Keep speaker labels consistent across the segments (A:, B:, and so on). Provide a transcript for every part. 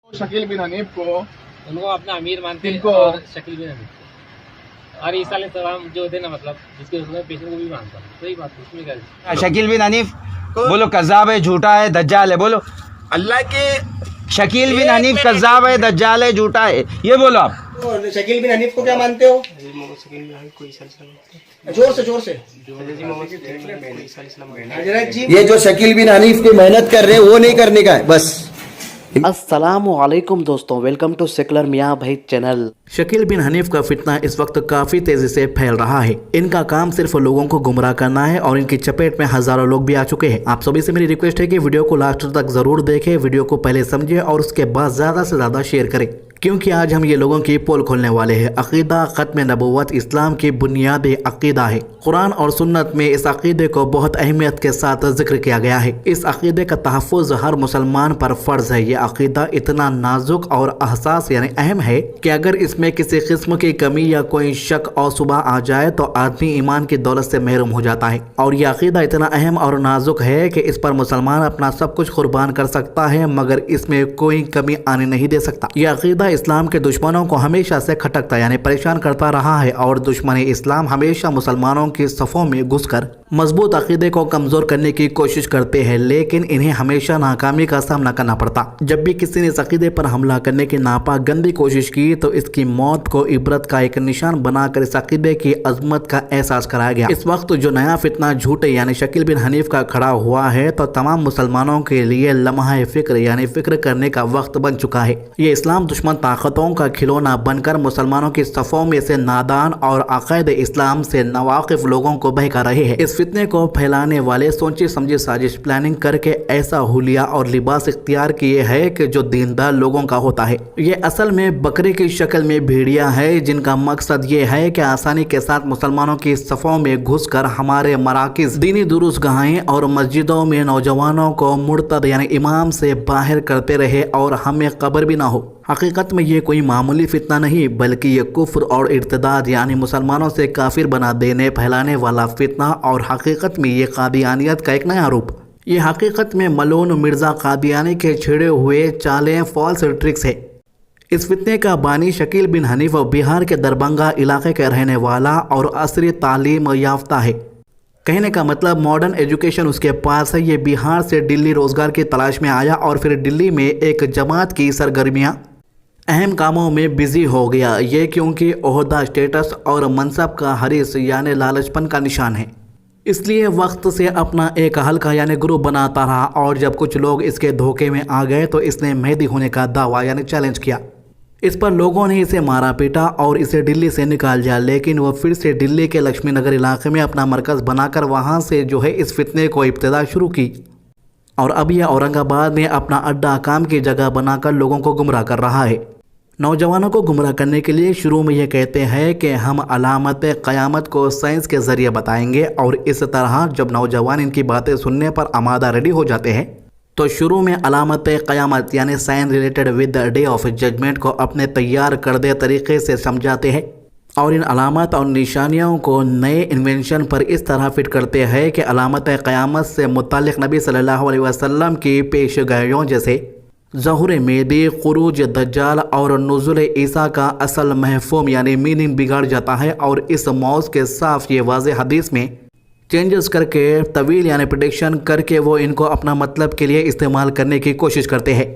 A: शकील बिन हनीफ को
B: उनको अपना अमीर मानते हैं
A: किनको?
B: और शकील बिन हनीफ को। और ईसा अलैहिस्सलाम जो थे ना, मतलब जिसके उसमें पेशेंट को भी मानता हूँ। सही बात है, उसमें क्या है?
C: शकील बिन हनीफ बोलो कज़्ज़ाब है, झूठा है, दज्जाल है। बोलो
D: अल्लाह के
C: शकील बिन हनीफ कज़्ज़ाब है, दज्जाल है, झूठा है, ये बोलो आप।
D: शकील बिन हनीफ को क्या मानते हो? जोर से जोर से। हजरत जी, ये जो शकील बिन हनीफ की मेहनत कर रहे हैं वो नहीं करने का है बस।
E: अस्सलामुअलैकुम दोस्तों, वेलकम टू सेकुलर मियाँ भाई चैनल।
F: शकील बिन हनीफ का फितना इस वक्त काफ़ी तेज़ी से फैल रहा है। इनका काम सिर्फ लोगों को गुमराह करना है और इनकी चपेट में हज़ारों लोग भी आ चुके हैं। आप सभी से मेरी रिक्वेस्ट है कि वीडियो को लास्ट तक ज़रूर देखें, वीडियो को पहले समझें और उसके बाद ज़्यादा से ज़्यादा शेयर करें, क्योंकि आज हम ये लोगों की पोल खोलने वाले हैं। अकीदा ख़त्म नबूवत इस्लाम की बुनियादी अकीदा है। कुरान और सुन्नत में इस अकीदे को बहुत अहमियत के साथ जिक्र किया गया है। इस अकीदे का तहफ़्फ़ुज़ हर मुसलमान पर फ़र्ज़ है। ये अकीदा इतना नाजुक और हसास यानी अहम है कि अगर इसमें किसी किस्म की कमी या कोई शक और सुबह आ जाए तो आदमी ईमान की दौलत से महरूम हो जाता है। और यह अकीदा इतना अहम और नाजुक है कि इस पर मुसलमान अपना सब कुछ कुर्बान कर सकता है, मगर इसमें कोई कमी आने नहीं दे सकता। यह अकीदा इस्लाम के दुश्मनों को हमेशा से खटकता यानी परेशान करता रहा है और दुश्मन इस्लाम हमेशा मुसलमानों की सफ़ों में घुसकर मजबूत अकीदे को कमज़ोर करने की कोशिश करते हैं, लेकिन इन्हें हमेशा नाकामी का सामना करना पड़ता। जब भी किसी ने इस अकीदे पर हमला करने की नापाक गंदी कोशिश की तो इसकी मौत को इबरत का एक निशान बनाकर इस अकीदे की अजमत का एहसास कराया गया। इस वक्त जो नया फितना झूठे यानी शकील बिन हनीफ का खड़ा हुआ है तो तमाम मुसलमानों के लिए लम्हा फिक्र यानी फिक्र करने का वक्त बन चुका है। ये इस्लाम दुश्मन ताकतों का खिलौना बनकर मुसलमानों की सफ़ों में से नादान और अक़ीदे इस्लाम से नवाकिफ लोगों को बहका रहे हैं। इस फितने को फैलाने वाले सोची समझी साजिश प्लानिंग करके ऐसा हुलिया और लिबास इख्तियार किए है कि जो दीनदार लोगों का होता है। ये असल में बकरे की शक्ल में भेड़िया है, जिनका मकसद ये है कि आसानी के साथ मुसलमानों की सफ़ों में घुसकर हमारे मराकिज़, दीनी दुरुस्तगाहें और मस्जिदों में नौजवानों को मुर्तद यानी इमाम से बाहर करते रहे और हमें खबर भी ना हो। हकीकत में ये कोई मामूली फितना नहीं, बल्कि ये कुफ्र और इर्तिदाद यानी मुसलमानों से काफिर बना देने फैलाने वाला फितना और हकीकत में ये कादियानियत का एक नया रूप। ये हकीकत में मलून मिर्ज़ा कादियानी के छिड़े हुए चालें फॉल्स ट्रिक्स है। इस फितने का बानी शकील बिन हनीफ बिहार के दरभंगा इलाके का रहने वाला और असरी तालीम याफ्ता है। कहने का मतलब मॉडर्न एजुकेशन उसके पास है। ये बिहार से दिल्ली रोजगार की तलाश में आया और फिर दिल्ली में एक जमात की सरगर्मियां अहम कामों में बिजी हो गया। ये क्योंकि ओहदा, स्टेटस और मनसब का हरीस यानी लालचपन का निशान है, इसलिए वक्त से अपना एक हल्का यानी ग्रुप बनाता रहा और जब कुछ लोग इसके धोखे में आ गए तो इसने मेहदी होने का दावा यानी चैलेंज किया। इस पर लोगों ने इसे मारा पीटा और इसे दिल्ली से निकाल दिया, लेकिन वो फिर से दिल्ली के लक्ष्मी नगर इलाके में अपना मरकज़ बनाकर वहाँ से जो है इस फितने को इब्तिदा शुरू की और अब यह औरंगाबाद में अपना अड्डा काम की जगह बनाकर लोगों को गुमराह कर रहा है। नौजवानों को गुमराह करने के लिए शुरू में ये कहते हैं कि हम अलामत क़यामत को साइंस के ज़रिए बताएंगे और इस तरह जब नौजवान इनकी बातें सुनने पर आमादा रेडी हो जाते हैं तो शुरू में अलामत क़यामत यानी science related with the day of judgement को अपने तैयार करदे तरीके से समझाते हैं और इन अलामत और निशानियों को नए इन्वेंशन पर इस तरह फिट करते हैं कि अलामत क़यामत से मुताल्लिक़ नबी सल्लल्लाहु अलैहि वसल्लम की पेशगाहियों जैसे ज़हुर मेहदी, खुरूज दज्जाल और नुज़ुल ईसा का असल महफूम यानी मीनिंग बिगाड़ जाता है और इस मौज़ के साफ ये वाज़ेह हदीस में चेंजेस करके तवील यानी प्रेडिक्शन करके वो इनको अपना मतलब के लिए इस्तेमाल करने की कोशिश करते हैं।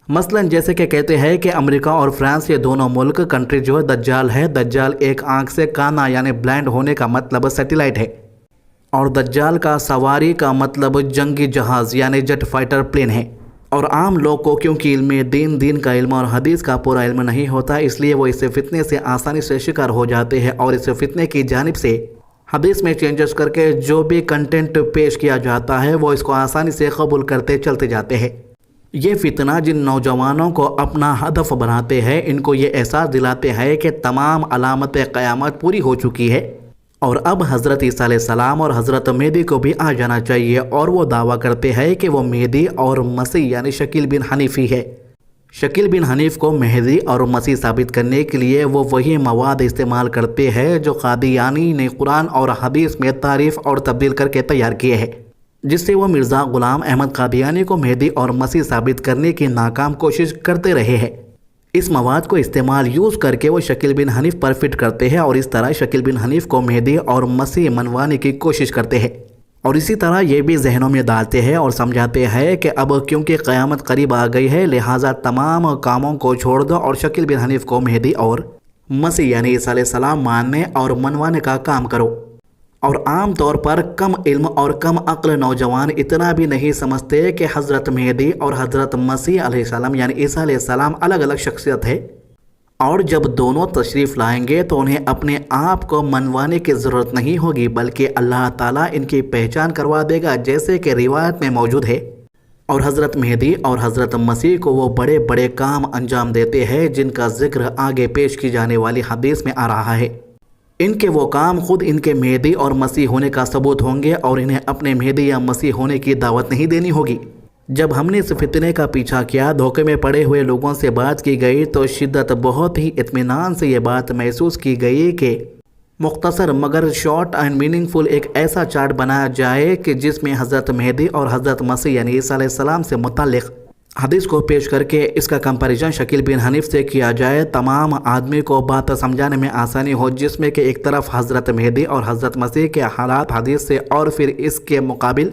F: मसलन जैसे कि कहते हैं कि अमेरिका और फ्रांस ये दोनों मुल्क कंट्री जो है दज्जाल है। दज्जाल एक आंख से काना यानी ब्लाइंड होने का मतलब सैटेलाइट है और दज्जाल का सवारी का मतलब जंगी जहाज़ यानी जेट फाइटर प्लेन है। और आम लोग को क्योंकि इल्म दीन का इल्म और हदीस का पूरा इल्म नहीं होता, इसलिए वो इस फितने से आसानी से शिकार हो जाते हैं और इस फितने की जानिब से हदीस में चेंजेस करके जो भी कंटेंट पेश किया जाता है वो इसको आसानी से कबूल करते चलते जाते हैं। ये फितना जिन नौजवानों को अपना हदफ बनाते हैं, इनको ये एहसास दिलाते हैं कि तमाम अलामत क़यामत पूरी हो चुकी है और अब हज़रत ईसा अलैहिस्सलाम और हज़रत मेहदी को भी आ जाना चाहिए और वो दावा करते हैं कि वो मेहदी और मसीह यानी शकील बिन हनीफ ही है। शकील बिन हनीफ को मेहदी और मसीह साबित करने के लिए वो वही मवाद इस्तेमाल करते हैं जो कादियानी ने कुरान और हदीस में तारीफ़ और तब्दील करके तैयार किए हैं। جس سے وہ مرزا غلام احمد قادیانی کو مہدی اور مسیح ثابت کرنے کی ناکام کوشش کرتے رہے ہیں۔ اس مواد کو یوز کر کے وہ شکیل بن حنیف پر فٹ کرتے ہیں اور اس طرح شکیل بن حنیف کو مہدی اور مسیح منوانے کی کوشش کرتے ہیں، اور اسی طرح یہ بھی ذہنوں میں ڈالتے ہیں اور سمجھاتے ہیں کہ اب کیونکہ قیامت قریب آ گئی ہے لہٰذا تمام کاموں کو چھوڑ دو اور شکیل بن حنیف کو مہدی اور مسیح یعنی عیسیٰ علیہ السلام ماننے اور منوانے کا کام کرو۔ اور عام طور پر کم علم اور کم عقل نوجوان اتنا بھی نہیں سمجھتے کہ حضرت مہدی اور حضرت مسیح علیہ السلام یعنی عیسیٰ علیہ السلام الگ الگ شخصیت ہے، اور جب دونوں تشریف لائیں گے تو انہیں اپنے آپ کو منوانے کی ضرورت نہیں ہوگی بلکہ اللہ تعالیٰ ان کی پہچان کروا دے گا، جیسے کہ روایت میں موجود ہے۔ اور حضرت مہدی اور حضرت مسیح کو وہ بڑے بڑے کام انجام دیتے ہیں جن کا ذکر آگے پیش کی جانے والی حدیث میں آ رہا ہے۔ ان کے وہ کام خود ان کے مہدی اور مسیح ہونے کا ثبوت ہوں گے اور انہیں اپنے مہدی یا مسیح ہونے کی دعوت نہیں دینی ہوگی۔ جب ہم نے اس فتنے کا پیچھا کیا، دھوکے میں پڑے ہوئے لوگوں سے بات کی گئی تو شدت بہت ہی اطمینان سے یہ بات محسوس کی گئی کہ مختصر مگر شارٹ اینڈ میننگ فل ایک ایسا چارٹ بنایا جائے کہ جس میں حضرت مہدی اور حضرت مسیح یعنی عیسیٰ علیہ السلام سے متعلق حدیث کو پیش کر کے اس کا کمپیریزن شکیل بن حنیف سے کیا جائے، تمام آدمی کو بات سمجھانے میں آسانی ہو، جس میں کہ ایک طرف حضرت مہدی اور حضرت مسیح کے حالات حدیث سے اور پھر اس کے مقابل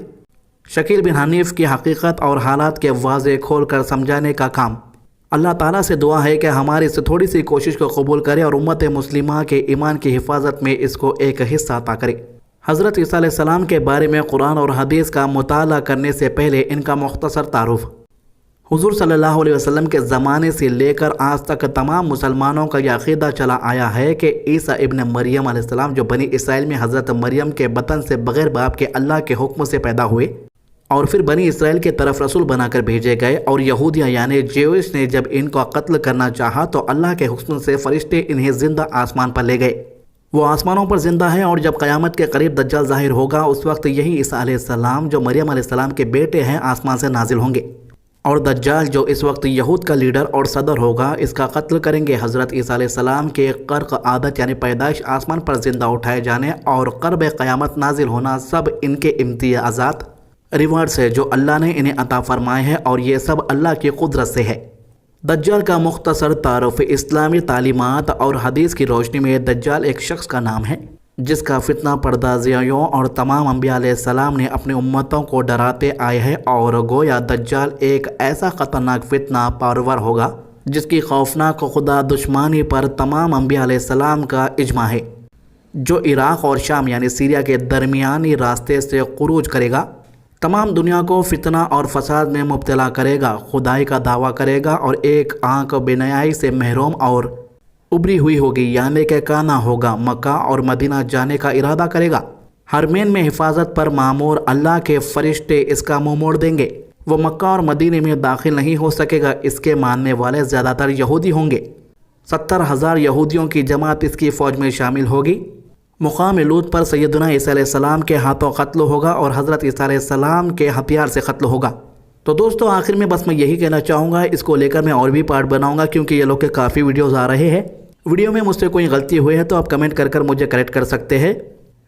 F: شکیل بن حنیف کی حقیقت اور حالات کے واضح کھول کر سمجھانے کا کام۔ اللہ تعالیٰ سے دعا ہے کہ ہماری اس تھوڑی سی کوشش کو قبول کرے اور امت مسلمہ کے ایمان کی حفاظت میں اس کو ایک حصہ عطا کرے۔ حضرت عیسیٰ علیہ السلام کے بارے میں قرآن اور حدیث کا مطالعہ کرنے سے پہلے ان کا مختصر تعارف۔ حضور صلی اللہ علیہ وسلم کے زمانے سے لے کر آج تک تمام مسلمانوں کا یہ عقیدہ چلا آیا ہے کہ عیسیٰ ابن مریم علیہ السلام جو بنی اسرائیل میں حضرت مریم کے بطن سے بغیر باپ کے اللہ کے حکم سے پیدا ہوئے اور پھر بنی اسرائیل کے طرف رسول بنا کر بھیجے گئے، اور یہودیاں یعنی جیوش نے جب ان کو قتل کرنا چاہا تو اللہ کے حکم سے فرشتے انہیں زندہ آسمان پر لے گئے۔ وہ آسمانوں پر زندہ ہیں، اور جب قیامت کے قریب دجال ظاہر ہوگا اس وقت یہی عیسیٰ علیہ السلام جو مریم علیہ السلام کے بیٹے ہیں آسمان سے نازل ہوں گے، اور دجال جو اس وقت یہود کا لیڈر اور صدر ہوگا اس کا قتل کریں گے۔ حضرت عیسیٰ علیہ السلام کے قرق عادت یعنی پیدائش، آسمان پر زندہ اٹھائے جانے اور قرب قیامت نازل ہونا سب ان کے امتیازات ریوارڈز ہے جو اللہ نے انہیں عطا فرمائے ہیں، اور یہ سب اللہ کی قدرت سے ہے۔ دجال کا مختصر تعارف۔ اسلامی تعلیمات اور حدیث کی روشنی میں دجال ایک شخص کا نام ہے جس کا فتنہ پردازیوں اور تمام انبیاء علیہ السلام نے اپنے امتوں کو ڈراتے آئے ہیں، اور گویا دجال ایک ایسا خطرناک فتنہ پرور ہوگا جس کی خوفناک خدا دشمانی پر تمام انبیاء علیہ السلام کا اجماع ہے، جو عراق اور شام یعنی سیریا کے درمیانی راستے سے خروج کرے گا، تمام دنیا کو فتنہ اور فساد میں مبتلا کرے گا، خدائی کا دعویٰ کرے گا، اور ایک آنکھ بینائی سے محروم اور ابری ہوئی ہوگی یعنی کہ کانا ہوگا، مکہ اور مدینہ جانے کا ارادہ کرے گا۔ حرمین میں حفاظت پر معمور اللہ کے فرشتے اس کا منہ موڑ دیں گے، وہ مکہ اور مدینے میں داخل نہیں ہو سکے گا۔ اس کے ماننے والے زیادہ تر یہودی ہوں گے، 70,000 یہودیوں کی جماعت اس کی فوج میں شامل ہوگی۔ مقام لوط پر سیدنا عیسیٰ علیہ السلام کے ہاتھوں قتل ہوگا اور حضرت عیسیٰ علیہ السلام کے ہتھیار سے قتل ہوگا۔ تو دوستو آخر میں بس میں یہی کہنا چاہوں گا، اس کو لے کر میں اور بھی پارٹ بناؤں گا کیونکہ یہ لوگ کے کافی ویڈیوز آ رہے ہیں۔ ویڈیو میں مجھ سے کوئی غلطی ہوئی ہے تو آپ کمنٹ کر مجھے کریکٹ کر سکتے ہیں۔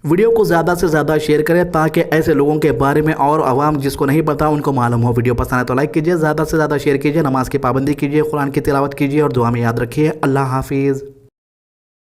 F: ویڈیو کو زیادہ سے زیادہ شیئر کریں تاکہ ایسے لوگوں کے بارے میں اور عوام جس کو نہیں پتا ان کو معلوم ہو۔ ویڈیو پسند ہے تو لائک کیجئے، زیادہ سے زیادہ شیئر کیجئے، نماز کی پابندی کیجئے، قرآن کی تلاوت کیجئے اور دعا میں یاد رکھیے۔ اللہ حافظ۔